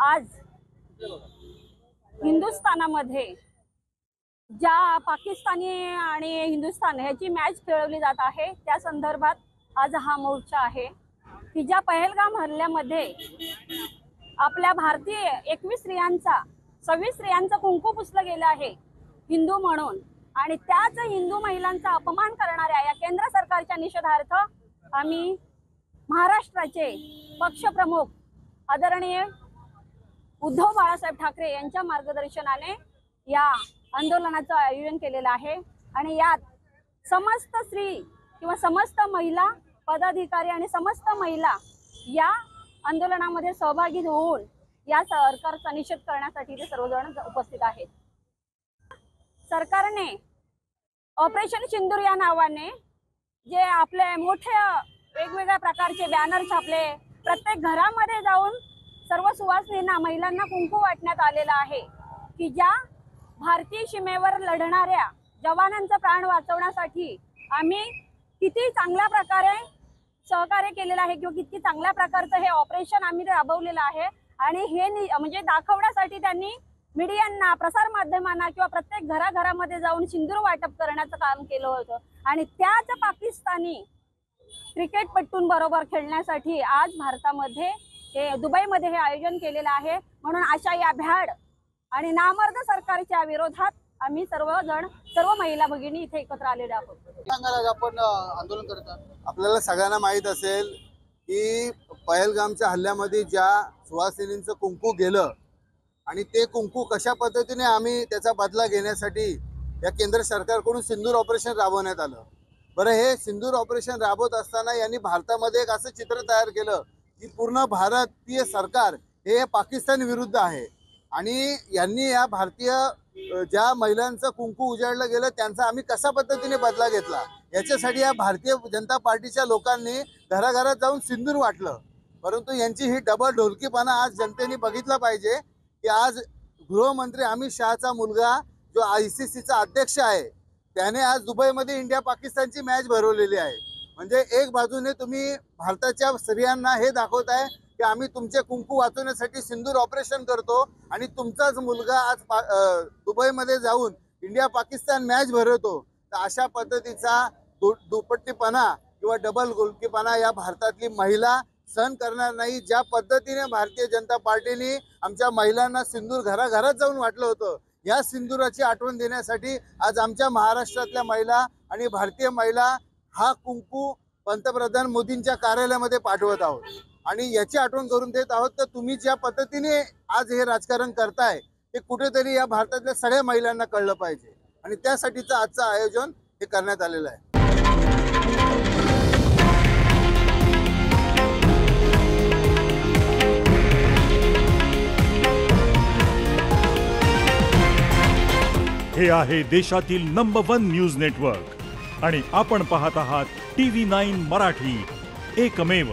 आज हिंदुस्थानामध्ये ज्या पाकिस्तानी आणि हिंदुस्थान ह्याची मॅच खेळवली जात आहे त्या संदर्भात आज हा मोर्चा आहे की ज्या पहलगाम हल्ल्यामध्ये आपल्या भारतीय 21 स्त्रियांचा 26 स्त्रियांचा कुंकू पुसलं गेलं आहे हिंदू म्हणून, आणि त्याच हिंदू महिलांचा अपमान करणाऱ्या या केंद्र सरकारच्या निषेधार्थ आम्ही महाराष्ट्राचे पक्षप्रमुख आदरणीय उद्धव बाळासाहेब ठाकरे यांच्या मार्गदर्शनाने या आंदोलनाचं आयोजन केलेलं आहे। आणि यात समस्त स्त्री किंवा समस्त महिला पदाधिकारी आणि समस्त महिला या आंदोलनामध्ये सहभागी होऊन या सरकारचा निषेध करण्यासाठी ते सर्वजण उपस्थित आहेत। सरकारने ऑपरेशन सिंदूर या नावाने जे आपले मोठे वेगवेगळ्या प्रकारचे बॅनर छापले, प्रत्येक घरामध्ये जाऊन सर्व सुवासिनींना महिलांना कुंकू वाटण्यात आलेला आहे की ज्या भारतीय सीमेवर लढणाऱ्या जवानांचा प्राण वाचवण्यासाठी आम्ही किती चांगल्या प्रकारे सहकार्य केलेलं आहे किंवा किती चांगल्या प्रकारचं हे ऑपरेशन आम्ही राबवलेलं आहे। आणि हे म्हणजे दाखवण्यासाठी त्यांनी मीडियांना, प्रसार माध्यमांना किंवा प्रत्येक घराघरामध्ये जाऊन सिंदूर वाटप करण्याचं काम केलं होतं। आणि त्याच पाकिस्तानी क्रिकेटपटूंबरोबर खेळण्यासाठी आज भारतामध्ये हे दुबईमध्ये हे आयोजन केलेलं आहे। म्हणून अशा या भ्याड आणि नामर्द सरकारच्या विरोधात आम्ही सर्व महिला भगिनी इथे एकत्र आलेले आहोत। आपण आंदोलन करतात। आपल्याला सगळ्यांना माहित असेल की पहलगामच्या हल्ल्यामध्ये ज्या सुवासिनींचं कुंकू गेलं आणि ते कुंकू कशा पद्धतीने आम्ही त्याचा बदला घेण्यासाठी या केंद्र सरकारकडून सिंदूर ऑपरेशन राबवण्यात आलं। बरं, हे सिंदूर ऑपरेशन राबवत असताना यांनी भारतामध्ये एक असं चित्र तयार केलं की पूर्ण भारतीय सरकार हे पाकिस्तान विरुद्ध आहे आणि यांनी या भारतीय ज्या महिलांचं कुंकू उजाडलं गेलं त्यांचा आम्ही कशा पद्धतीने बदला घेतला याच्यासाठी या भारतीय जनता पार्टीच्या लोकांनी घराघरात जाऊन सिंदूर वाटलं। परंतु यांची ही डबल ढोलकीपणा आज जनतेने बघितला पाहिजे की आज गृहमंत्री अमित शहाचा मुलगा जो ICCचा अध्यक्ष आहे त्याने आज दुबईमध्ये इंडिया पाकिस्तानची मॅच भरवलेली आहे। म्हणजे एक बाजूने तुम्ही भारताच्या स्त्रियांना हे दाखवताय की आम्ही तुमचे कुंकू वाचवण्यासाठी सिंदूर ऑपरेशन करतो आणि तुमचाच मुलगा आज दुबईमध्ये जाऊन इंडिया पाकिस्तान मॅच भरवतो। तर अशा पद्धतीचा दुपट्टीपणा किंवा डबल गोलकीपणा या भारतातली महिला सहन करणार नाही। ज्या पद्धतीने भारतीय जनता पार्टीने आमच्या महिलांना सिंदूर घराघरात जाऊन वाटलं होतं, या सिंदुराची आठवण देण्यासाठी आज आमच्या महाराष्ट्रातल्या महिला आणि भारतीय महिला हा कुंकू पंतप्रधान मोदींच्या कार्यालयामध्ये पाठवत आहोत आणि याची आठवण करून देत आहोत। तर तुम्ही ज्या पद्धतीने आज हे राजकारण करताय ते कुठेतरी या भारतातल्या सगळ्या महिलांना कळलं पाहिजे आणि त्यासाठीचं आजचं आयोजन हे करण्यात आलेलं आहे। हे आहे देशातील नंबर 1 न्यूज नेटवर्क आणि आपण पाहत आहात TV9 मराठी, एकमेव।